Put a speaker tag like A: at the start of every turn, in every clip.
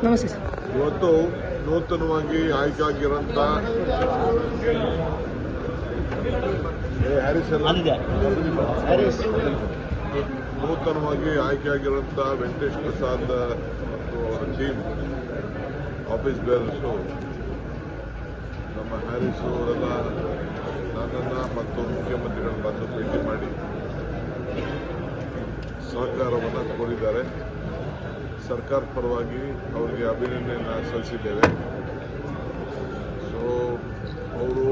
A: ನಮಸ್ತೆ ಸರ್.
B: ಇವತ್ತು ನೂತನವಾಗಿ ಆಯ್ಕೆಯಾಗಿರೋಂಥ ನೂತನವಾಗಿ ಆಯ್ಕೆಯಾಗಿರೋಂಥ ವೆಂಕಟೇಶ್ ಪ್ರಸಾದ್ ಮತ್ತು ಅವರ ಟೀಮ್ ಆಫೀಸ್ ಬೇರರ್ಸು ನಮ್ಮ ಹ್ಯಾರಿಸ್ ಅವರೆಲ್ಲ ನನ್ನನ್ನು ಮತ್ತು ಮುಖ್ಯಮಂತ್ರಿಗಳ ಬಂದು ಭೇಟಿ ಮಾಡಿ ಸಹಕಾರವನ್ನು ಕೋರಿದ್ದಾರೆ. ಸರ್ಕಾರ ಪರವಾಗಿ ಅವರಿಗೆ ಅಭಿನಂದನೆಯನ್ನು ಸಲ್ಲಿಸಿದ್ದೇವೆ. ಸೊ ಅವರು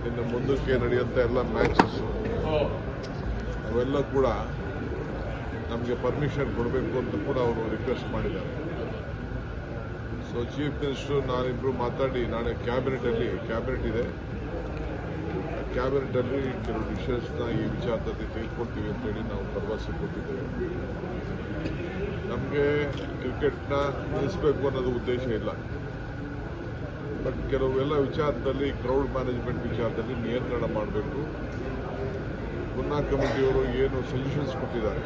B: ಇನ್ನು ಮುಂದಕ್ಕೆ ನಡೆಯುವಂಥ ಎಲ್ಲ ಮ್ಯಾಚಸ್ ಅವೆಲ್ಲ ಕೂಡ ನಮಗೆ ಪರ್ಮಿಷನ್ ಕೊಡಬೇಕು ಅಂತ ಕೂಡ ಅವರು ರಿಕ್ವೆಸ್ಟ್ ಮಾಡಿದ್ದಾರೆ. ಸೊ ಚೀಫ್ ಮಿನಿಸ್ಟರ್ ನಾನಿಬ್ಬರು ಮಾತಾಡಿ ನಾಳೆ ಕ್ಯಾಬಿನೆಟ್ ಇದೆ, ಕ್ಯಾಬಿನೆಟಲ್ಲಿ ಕೆಲವು ಡಿಸಿಷನ್ಸ್ನ ಈ ವಿಚಾರದಲ್ಲಿ ತೆಗೆದುಕೊಳ್ತೀವಿ ಅಂತೇಳಿ ನಾವು ಭರವಸೆ ಕೊಟ್ಟಿದ್ದೇವೆ. ನಮಗೆ ಕ್ರಿಕೆಟ್ನ ನಿಲ್ಲಿಸಬೇಕು ಅನ್ನೋದು ಉದ್ದೇಶ ಇಲ್ಲ, ಬಟ್ ಕೆಲವೆಲ್ಲ ವಿಚಾರದಲ್ಲಿ ಕ್ರೌಡ್ ಮ್ಯಾನೇಜ್ಮೆಂಟ್ ವಿಚಾರದಲ್ಲಿ ನಿಯಂತ್ರಣ ಮಾಡಬೇಕು. ಗುನ್ನಾ ಕಮಿಟಿಯವರು ಏನು ಸಜೆಷನ್ಸ್ ಕೊಟ್ಟಿದ್ದಾರೆ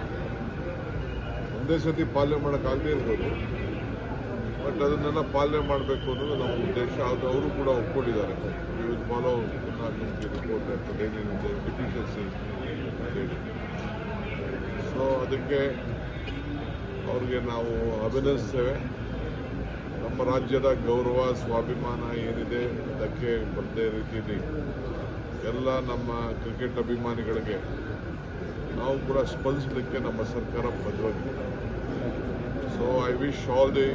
B: ಒಂದೇ ಸತಿ ಪಾಲನೆ ಮಾಡೋಕ್ಕಾಗದೇ ಇರ್ಬೋದು, ಬಟ್ ಅದನ್ನೆಲ್ಲ ಪಾಲನೆ ಮಾಡಬೇಕು ಅನ್ನೋದು ನಮ್ಮ ಉದ್ದೇಶ. ಅದು ಅವರು ಕೂಡ ಒಪ್ಕೊಂಡಿದ್ದಾರೆ. We will follow Cunha committee report ಅಂತ ಏನೇನಿದೆ ಡೆಫಿಷಿಯನ್ಸಿ ಹೇಳಿ. ಸೊ ಅದಕ್ಕೆ ಅವ್ರಿಗೆ ನಾವು ಅಭಿನಂದಿಸ್ತೇವೆ. ನಮ್ಮ ರಾಜ್ಯದ ಗೌರವ ಸ್ವಾಭಿಮಾನ ಏನಿದೆ ಅದಕ್ಕೆ ಬರದೇ ರೀತಿಯಲ್ಲಿ ಎಲ್ಲ ನಮ್ಮ ಕ್ರಿಕೆಟ್ ಅಭಿಮಾನಿಗಳಿಗೆ ನಾವು ಕೂಡ ಸ್ಪಂದಿಸಲಿಕ್ಕೆ ನಮ್ಮ ಸರ್ಕಾರ ಬದ್ಧವಾಗಿದೆ. So I wish all the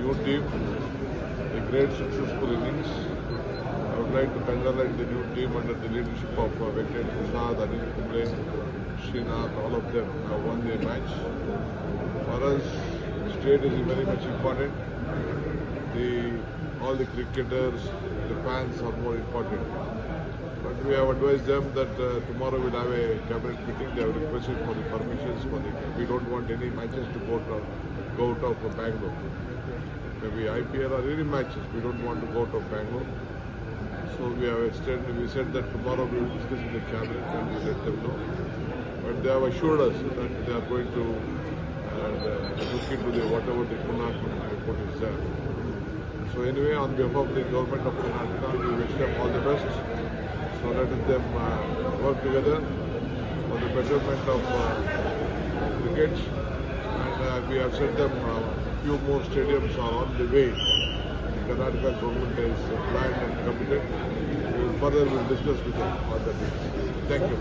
B: new team a great successful innings. I would like to congratulate the new team under the leadership of Venkatesh Prasad, Anil Kumble, Srinath, all of them have won their match. For us, state is very much important. All the cricketers, the fans are more important. But we have advised them that tomorrow we'll have a cabinet meeting. They have requested for the permissions for the. We don't want any matches to go out of Bangalore. Maybe IPL or any matches. We don't want to go out of Bangalore. So we have extended. We said that tomorrow we will discuss in the cabinet and we let them know. But they have assured us that they are going to look into whatever the Gunnaa report is there. So anyway, on behalf of the government of Karnataka, we wish them all the best. So let them work together for the betterment of cricket. And we have said them few more stadiums are on the way. The Karnataka government is planned and committed. We will further discuss with them on that. Thank you.